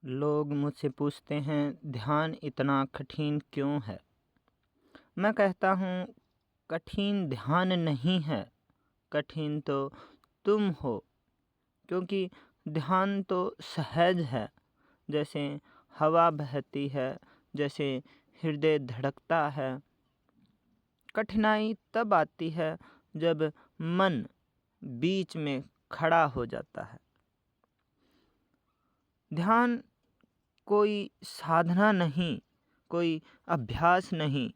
लोग मुझसे पूछते हैं ध्यान इतना कठिन क्यों है। मैं कहता हूँ कठिन ध्यान नहीं है, कठिन तो तुम हो। क्योंकि ध्यान तो सहज है, जैसे हवा बहती है, जैसे हृदय धड़कता है। कठिनाई तब आती है जब मन बीच में खड़ा हो जाता है। ध्यान कोई साधना नहीं, कोई अभ्यास नहीं,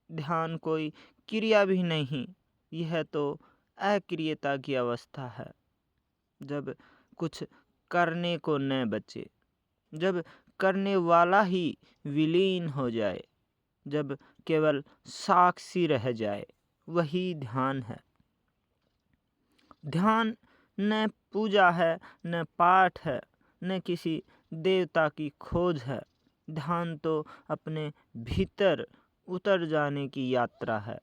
ध्यान कोई क्रिया भी नहीं। यह तो अक्रियता की अवस्था है, जब कुछ करने को न बचे, जब करने वाला ही विलीन हो जाए, जब केवल साक्षी रह जाए, वही ध्यान है। ध्यान न पूजा है, न पाठ है, न किसी देवता की खोज है। ध्यान तो अपने भीतर उतर जाने की यात्रा है,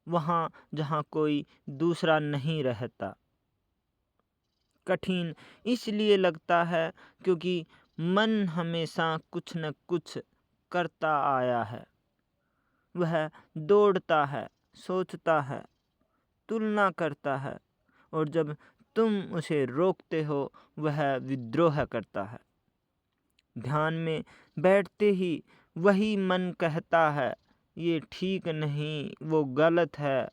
वहाँ जहाँ कोई दूसरा नहीं रहता। कठिन इसलिए लगता है क्योंकि मन हमेशा कुछ न कुछ करता आया है। वह दौड़ता है, सोचता है, तुलना करता है, और जब तुम उसे रोकते हो वह विद्रोह करता है। ध्यान में बैठते ही वही मन कहता है ये ठीक नहीं, वो गलत है।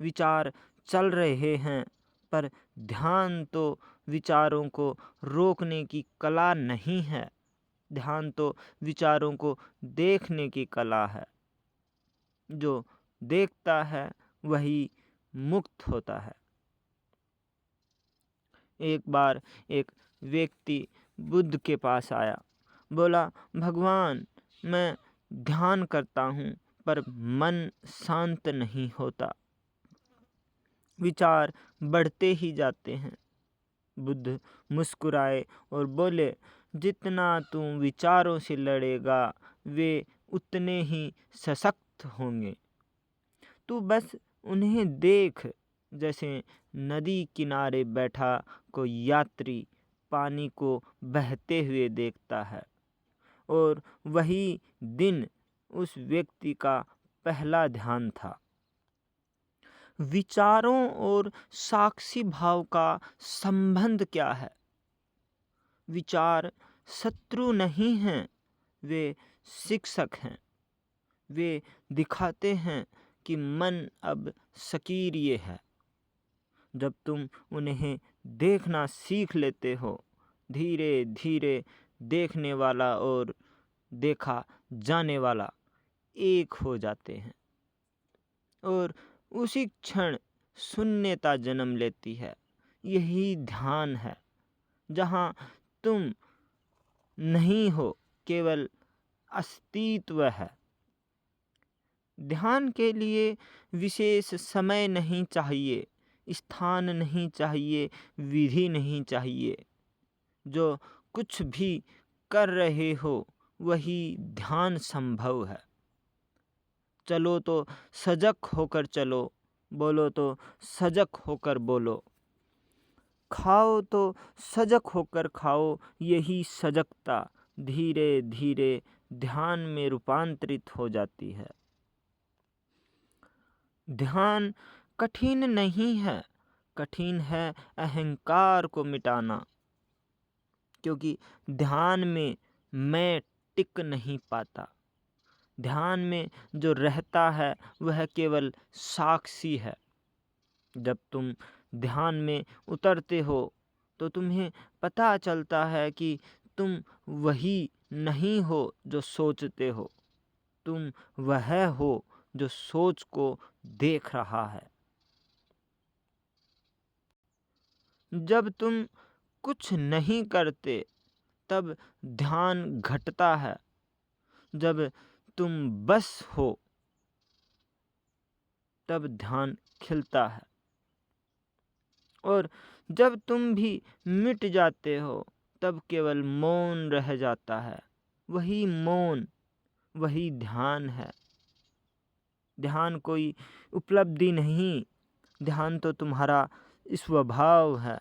विचार चल रहे हैं, पर ध्यान तो विचारों को रोकने की कला नहीं है। ध्यान तो विचारों को देखने की कला है। जो देखता है वही मुक्त होता है। एक बार एक व्यक्ति बुद्ध के पास आया, बोला, भगवान, मैं ध्यान करता हूँ पर मन शांत नहीं होता, विचार बढ़ते ही जाते हैं। बुद्ध मुस्कुराए और बोले, जितना तू विचारों से लड़ेगा वे उतने ही सशक्त होंगे। तू बस उन्हें देख, जैसे नदी किनारे बैठा कोई यात्री पानी को बहते हुए देखता है। और वही दिन उस व्यक्ति का पहला ध्यान था। विचारों और साक्षी भाव का संबंध क्या है? विचार शत्रु नहीं हैं, वे शिक्षक हैं। वे दिखाते हैं कि मन अब सक्रिय है। जब तुम उन्हें देखना सीख लेते हो, धीरे धीरे देखने वाला और देखा जाने वाला एक हो जाते हैं, और उसी क्षण शून्यता जन्म लेती है। यही ध्यान है, जहाँ तुम नहीं हो, केवल अस्तित्व है। ध्यान के लिए विशेष समय नहीं चाहिए, स्थान नहीं चाहिए, विधि नहीं चाहिए। जो कुछ भी कर रहे हो वही ध्यान संभव है। चलो तो सजग होकर चलो, बोलो तो सजग होकर बोलो, खाओ तो सजग होकर खाओ। यही सजगता धीरे धीरे ध्यान में रूपांतरित हो जाती है। ध्यान कठिन नहीं है, कठिन है अहंकार को मिटाना। क्योंकि ध्यान में मैं टिक नहीं पाता। ध्यान में जो रहता है वह केवल साक्षी है। जब तुम ध्यान में उतरते हो तो तुम्हें पता चलता है कि तुम वही नहीं हो जो सोचते हो, तुम वह हो जो सोच को देख रहा है। जब तुम कुछ नहीं करते तब ध्यान घटता है। जब तुम बस हो तब ध्यान खिलता है। और जब तुम भी मिट जाते हो तब केवल मौन रह जाता है। वही मौन, वही ध्यान है। ध्यान कोई उपलब्धि नहीं, ध्यान तो तुम्हारा स्वभाव है।